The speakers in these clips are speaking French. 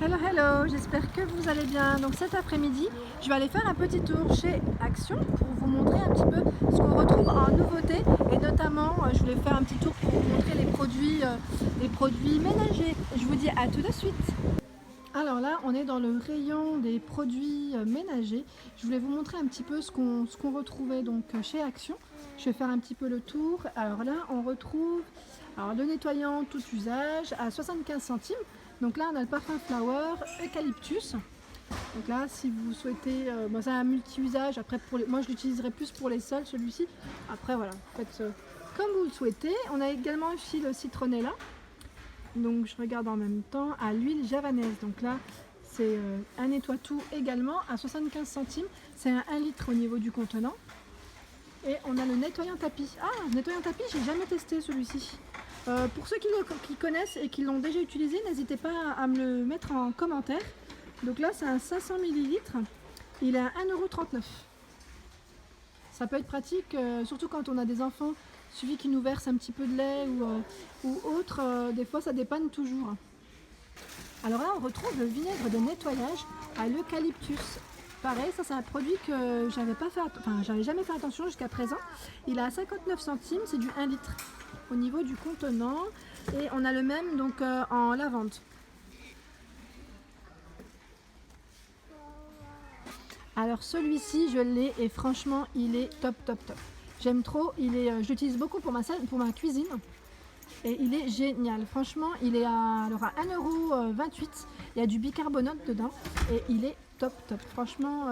Hello, hello, j'espère que vous allez bien. Donc cet après-midi, je vais aller faire un petit tour chez Action pour vous montrer un petit peu ce qu'on retrouve en nouveauté et notamment, je voulais faire un petit tour pour vous montrer les produits ménagers. Je vous dis à tout de suite. Alors là, on est dans le rayon des produits ménagers. Je voulais vous montrer un petit peu ce qu'on retrouvait donc chez Action. Je vais faire un petit peu le tour. Alors là, on retrouve le nettoyant tout usage à 75 centimes. Donc là, on a le parfum Flower Eucalyptus. Donc là, si vous souhaitez, c'est un multi-usage. Après, moi, je l'utiliserai plus pour les sols, celui-ci. Après, voilà, faites comme vous le souhaitez. On a également aussi le citronnella. Donc je regarde en même temps à l'huile javanaise. Donc là, c'est un nettoie-tout également à 75 centimes. C'est un 1 litre au niveau du contenant. Et on a le nettoyant tapis. Ah, nettoyant tapis, j'ai jamais testé celui-ci. Pour ceux qui connaissent et qui l'ont déjà utilisé, n'hésitez pas à me le mettre en commentaire. Donc là, c'est un 500 ml. Il est à 1,39 €. Ça peut être pratique, surtout quand on a des enfants. Il suffit qu'ils nous versent un petit peu de lait ou autre. Des fois, ça dépanne toujours. Alors là, on retrouve le vinaigre de nettoyage à l'eucalyptus. Pareil, ça c'est un produit que j'avais jamais fait attention jusqu'à présent. Il est à 59 centimes, c'est du 1 litre au niveau du contenant. Et on a le même donc en lavande. Alors celui-ci, je l'ai et franchement, il est top, top, top. J'aime trop, je l'utilise beaucoup pour ma cuisine. Et il est génial, franchement, il est à 1,28 €. Il y a du bicarbonate dedans et il est top top. Franchement,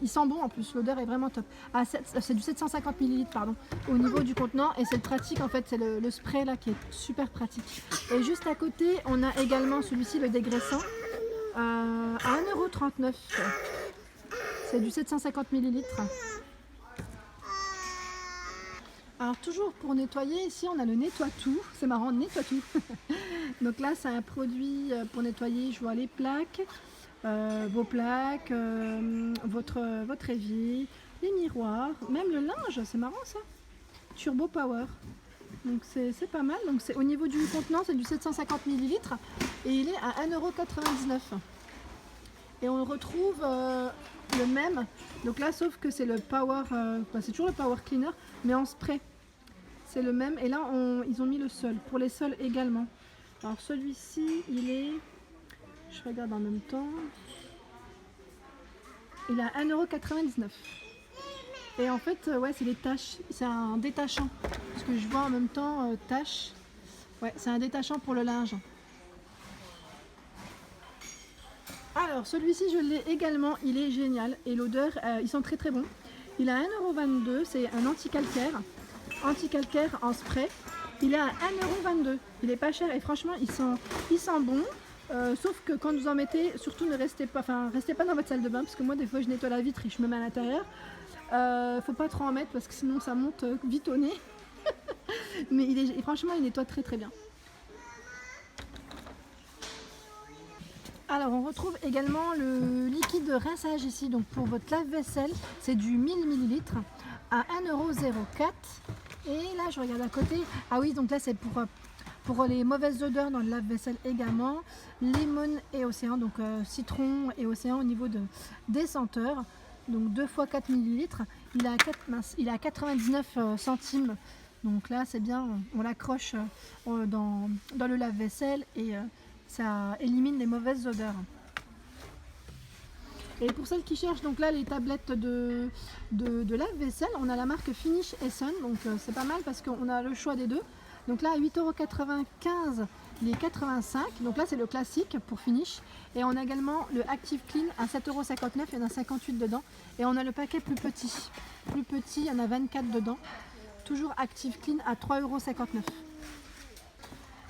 il sent bon en plus, l'odeur est vraiment top. C'est du 750 ml pardon, au niveau du contenant et c'est pratique en fait, c'est le spray là qui est super pratique. Et juste à côté, on a également celui-ci, le dégraissant, à 1,39 €. C'est du 750 ml. Alors toujours pour nettoyer, ici on a le nettoie-tout, c'est marrant, nettoie-tout. Donc là c'est un produit pour nettoyer, je vois les plaques, vos plaques, votre évier, les miroirs, même le linge, c'est marrant ça. Turbo Power, donc c'est pas mal. Donc c'est au niveau du contenant, c'est du 750 ml et il est à 1,99 €. Et on retrouve le même, donc là sauf que c'est le Power, c'est toujours le Power Cleaner mais en spray. C'est le même et là ils ont mis le sol, pour les sols également. Alors celui-ci il est, je regarde en même temps, il est à 1,99 €. Et en fait ouais, c'est les taches, c'est un détachant, parce que je vois en même temps taches, ouais c'est un détachant pour le linge. Alors celui-ci je l'ai également, il est génial et l'odeur, il sent très très bon. Il est à 1,22 €, c'est un anti-calcaire en spray. Il est à 1,22 €, il est pas cher et franchement il sent bon. Sauf que quand vous en mettez, surtout ne restez pas dans votre salle de bain, parce que moi des fois je nettoie la vitre et je me mets à l'intérieur. Faut pas trop en mettre parce que sinon ça monte vite au nez. Mais franchement il nettoie très très bien. Alors on retrouve également le liquide de rinçage ici, donc pour votre lave-vaisselle, c'est du 1000 ml à 1,04 €. Et là je regarde à côté, ah oui donc là c'est pour les mauvaises odeurs dans le lave-vaisselle également, lemon et océan, donc citron et océan au niveau des senteurs, donc 2 fois 4 ml, il est à 99 centimes, donc là c'est bien, on l'accroche dans le lave-vaisselle et ça élimine les mauvaises odeurs. Et pour celles qui cherchent donc là les tablettes de lave-vaisselle, on a la marque Finish Essence, donc c'est pas mal parce qu'on a le choix des deux. Donc là à 8,95 €, il est 85, donc là c'est le classique pour Finish. Et on a également le Active Clean à 7,59 €, il y en a 58 dedans. Et on a le paquet plus petit, il y en a 24 dedans. Toujours Active Clean à 3,59 €.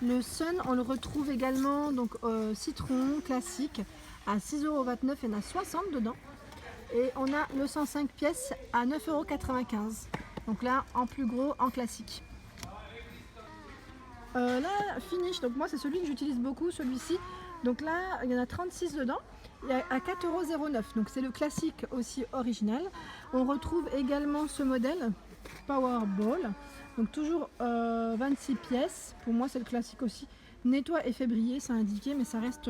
Le Sun, on le retrouve également donc citron classique à 6,29 €, il y en a 60 dedans. Et on a le 105 pièces à 9,95 €. Donc là en plus gros, en classique. Là Finish, donc moi c'est celui que j'utilise beaucoup, celui-ci. Donc là il y en a 36 dedans. Il est à 4,09 €. Donc c'est le classique aussi original. On retrouve également ce modèle Powerball. Donc toujours 26 pièces, pour moi c'est le classique aussi. Nettoie et fait briller, c'est indiqué, mais ça reste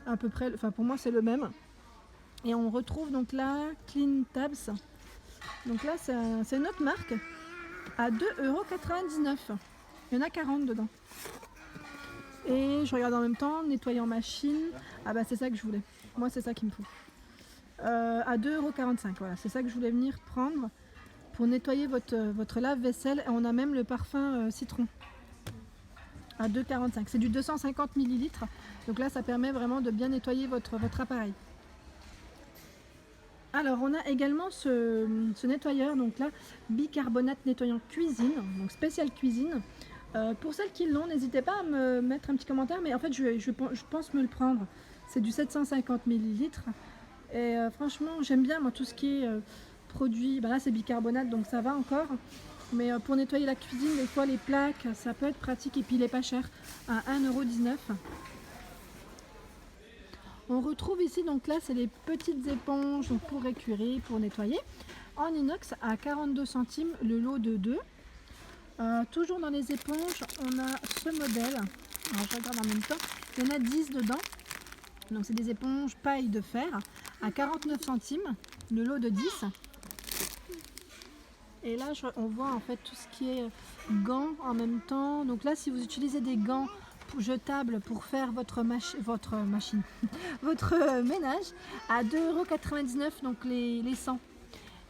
à peu près, enfin pour moi c'est le même. Et on retrouve donc là Clean Tabs. Donc là c'est une autre marque à 2,99 €. Il y en a 40 dedans. Et je regarde en même temps, nettoyer en machine. Ah bah c'est ça que je voulais. Moi c'est ça qu'il me faut. À 2,45 €, voilà, c'est ça que je voulais venir prendre pour nettoyer votre lave-vaisselle. Et on a même le parfum citron à 2,45 €. C'est du 250 ml. Donc là ça permet vraiment de bien nettoyer votre appareil. Alors on a également ce nettoyeur, donc là bicarbonate nettoyant cuisine, donc spécial cuisine. Pour celles qui l'ont, n'hésitez pas à me mettre un petit commentaire, mais en fait je pense me le prendre. C'est du 750 ml et franchement j'aime bien moi tout ce qui est produit. Ben là c'est bicarbonate donc ça va encore, mais pour nettoyer la cuisine des fois les plaques ça peut être pratique, et puis il est pas cher à 1,19 €. On retrouve ici, donc là c'est les petites éponges pour écurer, pour nettoyer, en inox à 42 centimes le lot de 2. Toujours dans les éponges, on a ce modèle. Alors je regarde en même temps, il y en a 10 dedans. Donc c'est des éponges paille de fer à 49 centimes le lot de 10. Et là on voit en fait tout ce qui est gants en même temps. Donc là si vous utilisez des gants jetables pour faire votre machine, votre ménage, à 2,99 € donc les 100.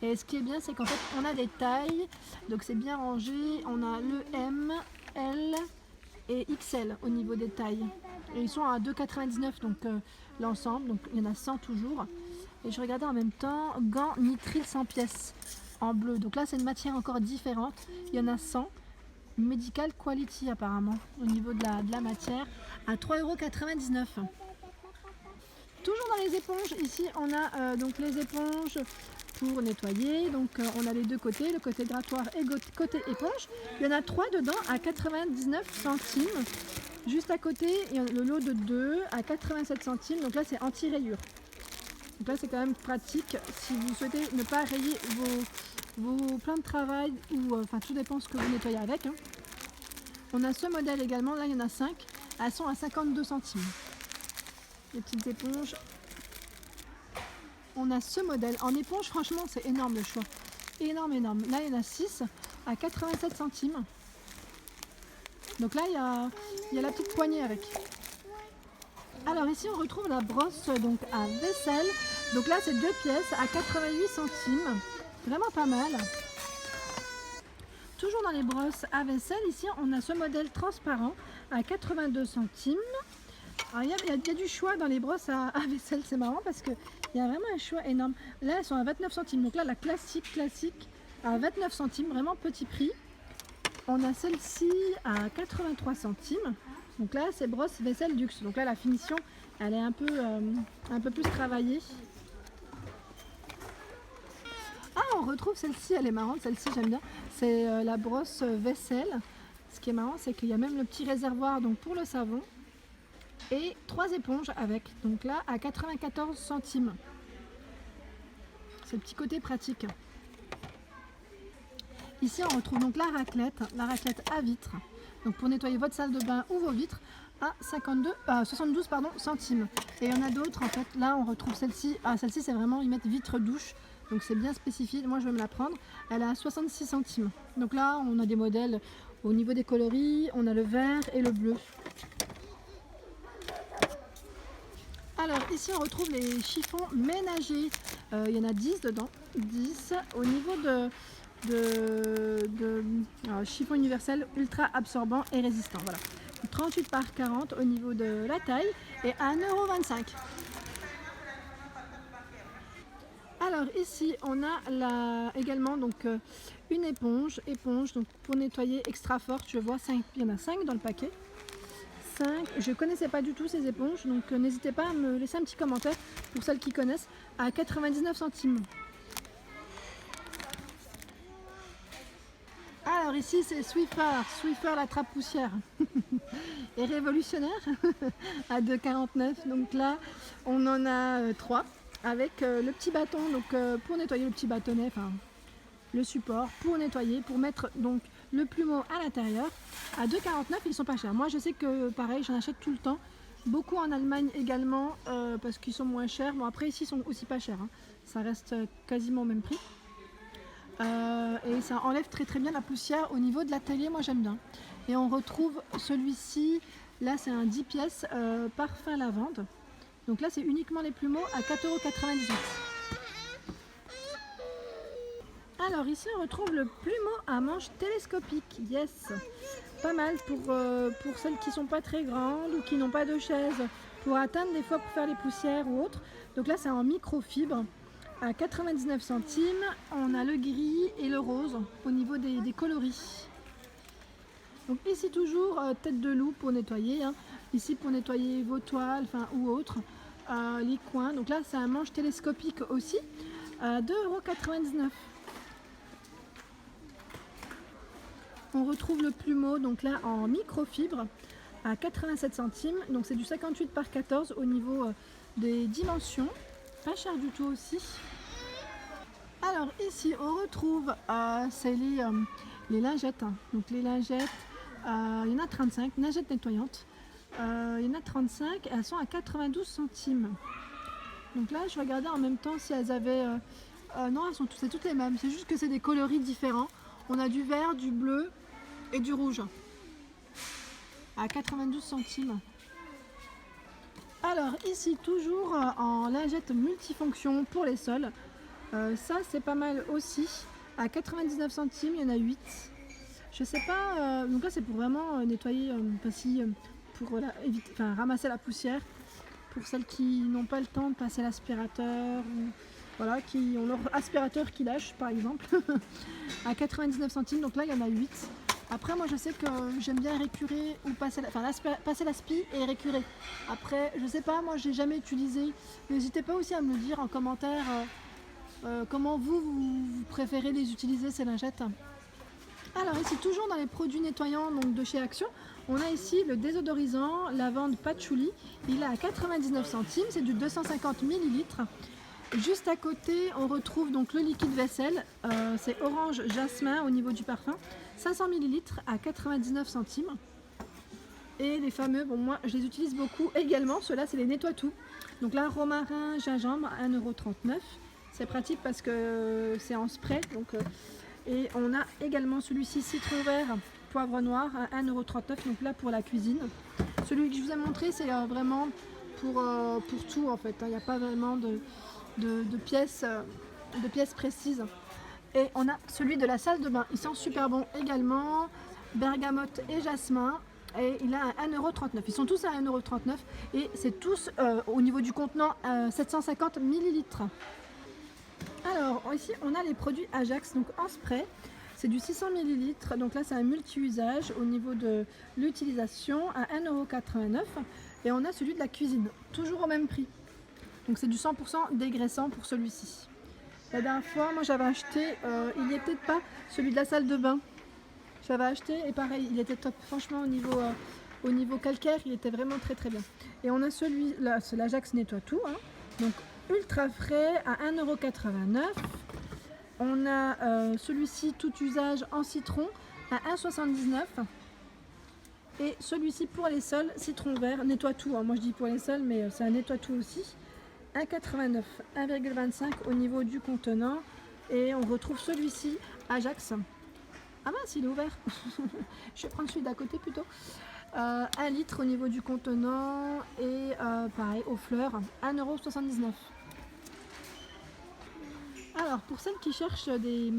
Et ce qui est bien, c'est qu'en fait on a des tailles, donc c'est bien rangé. On a le M, L et XL au niveau des tailles. Et ils sont à 2,99 € donc l'ensemble, donc il y en a 100 toujours. Et je regardais en même temps, gants nitrile 100 pièces en bleu. Donc là c'est une matière encore différente, il y en a 100. Medical Quality apparemment au niveau de la matière à 3,99 €. Toujours dans les éponges, ici on a donc les éponges pour nettoyer. Donc on a les deux côtés, le côté grattoir et côté éponge. Il y en a 3 dedans à 99 centimes. Juste à côté, il y a le lot de 2 à 87 centimes. Donc là c'est anti-rayures. Donc là c'est quand même pratique si vous souhaitez ne pas rayer vos plans de travail, ou enfin tout dépend ce que vous nettoyez avec. On a ce modèle également, là il y en a 5, elles sont à 52 centimes. Les petites éponges. On a ce modèle en éponge, franchement c'est énorme le choix. Énorme. Là il y en a 6 à 87 centimes. Donc là il y a la petite poignée avec. Alors ici on retrouve la brosse donc à vaisselle. Donc là c'est 2 pièces à 88 centimes. Vraiment pas mal. Toujours dans les brosses à vaisselle, ici on a ce modèle transparent à 82 centimes. Alors, il y a du choix dans les brosses à vaisselle, c'est marrant parce qu'il y a vraiment un choix énorme. Là elles sont à 29 centimes, donc là la classique à 29 centimes, vraiment petit prix. On a celle-ci à 83 centimes. Donc là c'est brosse vaisselle luxe. Donc là la finition elle est un peu plus travaillée. Ah, on retrouve celle-ci, elle est marrante, celle-ci j'aime bien. C'est la brosse vaisselle. Ce qui est marrant, c'est qu'il y a même le petit réservoir donc pour le savon. Et 3 éponges avec. Donc là, à 94 centimes. C'est le petit côté pratique. Ici, on retrouve donc la raclette à vitre. Donc pour nettoyer votre salle de bain ou vos vitres, à 72 centimes. Et il y en a d'autres en fait. Là, on retrouve celle-ci. Ah, celle-ci, c'est vraiment, ils mettent vitre douche. Donc c'est bien spécifié, moi je vais me la prendre. Elle est à 66 centimes. Donc là on a des modèles au niveau des coloris, on a le vert et le bleu. Alors ici on retrouve les chiffons ménagers. Il y en a 10 dedans. 10 au niveau alors, chiffon universel ultra absorbant et résistant. Voilà. 38 par 40 au niveau de la taille et à 1,25 €. Alors ici on a également donc une éponge donc pour nettoyer extra forte. Je vois 5, il y en a 5 dans le paquet. 5, je ne connaissais pas du tout ces éponges, donc n'hésitez pas à me laisser un petit commentaire pour celles qui connaissent, à 99 centimes. Alors ici c'est Swiffer la trappe poussière et révolutionnaire à 2,49 €. Donc là on en a 3. Avec le petit bâton donc pour nettoyer le petit bâtonnet, enfin le support pour nettoyer, pour mettre donc le plumeau à l'intérieur à 2,49 €. Ils sont pas chers. Moi je sais que pareil j'en achète tout le temps Beaucoup en Allemagne également parce qu'ils sont moins chers. Bon après ici ils sont aussi pas chers, hein. Ça reste quasiment au même prix. Et ça enlève très très bien la poussière au niveau de la télé, moi j'aime bien. Et on retrouve celui-ci, là c'est un 10 pièces parfum lavande. Donc là c'est uniquement les plumeaux à 4,98 €. Alors ici on retrouve le plumeau à manche télescopique, yes. Pas mal pour celles qui sont pas très grandes ou qui n'ont pas de chaise, pour atteindre des fois pour faire les poussières ou autres. Donc là c'est en microfibre à 99 centimes. On a le gris et le rose au niveau des coloris. Donc ici toujours tête de loup pour nettoyer, hein. Ici pour nettoyer vos toiles ou autres, les coins. Donc là c'est un manche télescopique aussi à 2,99 €. On retrouve le plumeau donc là en microfibre à 87 centimes. Donc c'est du 58 par 14 au niveau des dimensions. Pas cher du tout aussi. Alors ici on retrouve c'est les lingettes, hein. Donc les lingettes, il y en a 35, lingettes nettoyantes. Il y en a 35, elles sont à 92 centimes. Donc là je regardais en même temps si elles avaient... non, c'est toutes les mêmes, c'est juste que c'est des coloris différents. On a du vert, du bleu et du rouge à 92 centimes. Alors ici toujours en lingette multifonction pour les sols. Ça c'est pas mal aussi, à 99 centimes, il y en a 8. Je sais pas, donc là c'est pour vraiment nettoyer, pour ramasser la poussière, pour celles qui n'ont pas le temps de passer l'aspirateur, ou voilà, qui ont leur aspirateur qui lâche par exemple, à 99 centimes, donc là il y en a 8. Après moi je sais que j'aime bien récurer ou passer l'aspi et récurer. Après je sais pas, moi j'ai jamais utilisé. N'hésitez pas aussi à me le dire en commentaire comment vous préférez les utiliser ces lingettes. Alors ici toujours dans les produits nettoyants donc de chez Action, on a ici le désodorisant lavande patchouli. Il est à 99 centimes, c'est du 250 ml. Juste à côté, on retrouve donc le liquide vaisselle, c'est orange jasmin au niveau du parfum, 500 ml à 99 centimes. Et les fameux, bon moi je les utilise beaucoup également, ceux-là c'est les nettoie tout. Donc là, romarin, gingembre, 1,39 €. C'est pratique parce que c'est en spray. Donc, et on a également celui-ci citron vert, poivre noir à 1,39 €. Donc là pour la cuisine. Celui que je vous ai montré c'est vraiment pour tout en fait. Il n'y a pas vraiment de pièces précises. Et on a celui de la salle de bain, il sent super bon également, bergamote et jasmin, et il a à 1,39 €. Ils sont tous à 1,39 € et c'est tous au niveau du contenant 750 ml. Alors ici on a les produits Ajax, donc en spray, c'est du 600 ml, donc là c'est un multi-usage au niveau de l'utilisation à 1,89 €. Et on a celui de la cuisine, toujours au même prix. Donc c'est du 100% dégraissant pour celui-ci. La dernière fois, moi j'avais acheté, il n'y était pas celui de la salle de bain. J'avais acheté et pareil, il était top. Franchement au niveau calcaire, il était vraiment très très bien. Et on a celui-là, c'est l'Ajax nettoie tout, hein. Donc ultra frais à 1,89 €. On a celui-ci tout usage en citron à 1,79 €. Et celui-ci pour les sols, citron vert, nettoie tout, hein. Moi je dis pour les sols, mais c'est un nettoie tout aussi. 1,89 €, 1,25 € au niveau du contenant. Et on retrouve celui-ci, Ajax. Ah mince, il est ouvert. Je vais prendre celui d'à côté plutôt. 1 litre au niveau du contenant. Et pareil, aux fleurs, 1,79 €. Alors pour celles qui cherchent des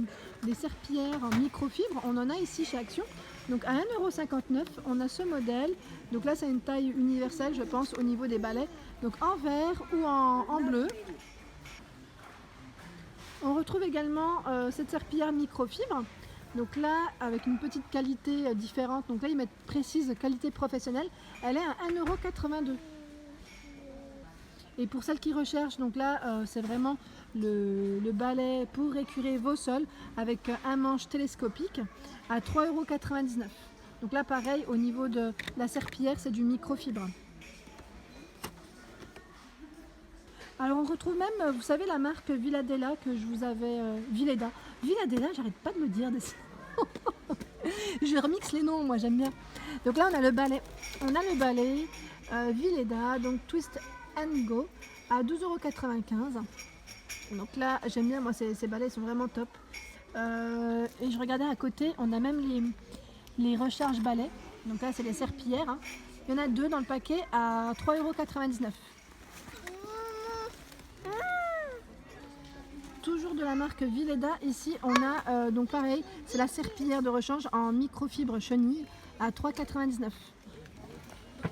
serpillères en microfibre, on en a ici chez Action. Donc à 1,59 €, on a ce modèle. Donc là c'est une taille universelle je pense au niveau des balais. Donc en vert ou en bleu. On retrouve également cette serpillière microfibre. Donc là avec une petite qualité différente. Donc là ils mettent précise qualité professionnelle. Elle est à 1,82 €. Et pour celles qui recherchent, donc là c'est vraiment le balai pour récurer vos sols avec un manche télescopique à 3,99 €. Donc là pareil au niveau de la serpillière c'est du microfibre. Alors on retrouve même, vous savez la marque Villadella que je vous avais... Villadella, j'arrête pas de me dire. Je remixe les noms, moi j'aime bien. Donc là on a le balai. On a le balai Villeda, donc Twist and Go à 12,95 €. Donc là j'aime bien, moi ces balais sont vraiment top. Et je regardais à côté, on a même les recharges balais. Donc là c'est les serpillères, hein. Il y en a 2 dans le paquet à 3,99 €. Toujours de la marque Villeda, ici on a donc pareil, c'est la serpillière de rechange en microfibre chenille à 3,99 €.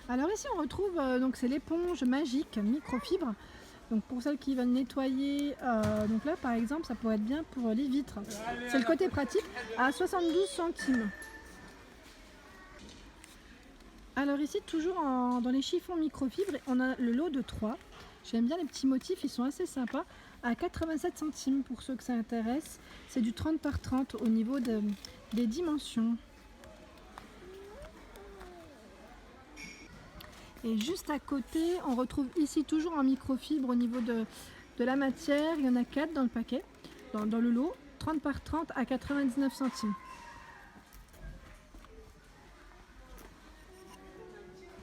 Alors ici on retrouve donc c'est l'éponge magique microfibre. Donc pour celles qui veulent nettoyer, donc là par exemple ça pourrait être bien pour les vitres. C'est le côté pratique à 72 centimes. Alors ici toujours dans les chiffons microfibres, on a le lot de 3. J'aime bien les petits motifs, ils sont assez sympas. À 87 centimes pour ceux que ça intéresse. C'est du 30 par 30 au niveau des dimensions. Et juste à côté, on retrouve ici toujours en microfibre au niveau de la matière. Il y en a 4 dans le paquet, dans le lot. 30 par 30 à 99 centimes.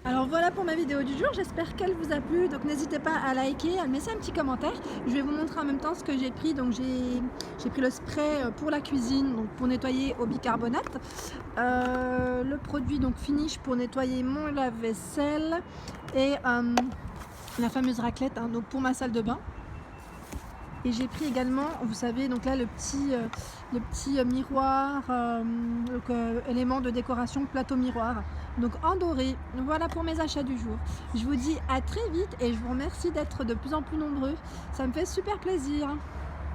Alors voilà pour ma vidéo du jour, j'espère qu'elle vous a plu, donc n'hésitez pas à liker, à me laisser un petit commentaire. Je vais vous montrer en même temps ce que j'ai pris. Donc j'ai pris le spray pour la cuisine, donc pour nettoyer au bicarbonate, le produit donc finish pour nettoyer mon lave-vaisselle et la fameuse raclette, hein, donc pour ma salle de bain. Et j'ai pris également, vous savez, donc là le petit miroir, élément de décoration, plateau miroir, donc en doré. Voilà pour mes achats du jour. Je vous dis à très vite et je vous remercie d'être de plus en plus nombreux. Ça me fait super plaisir.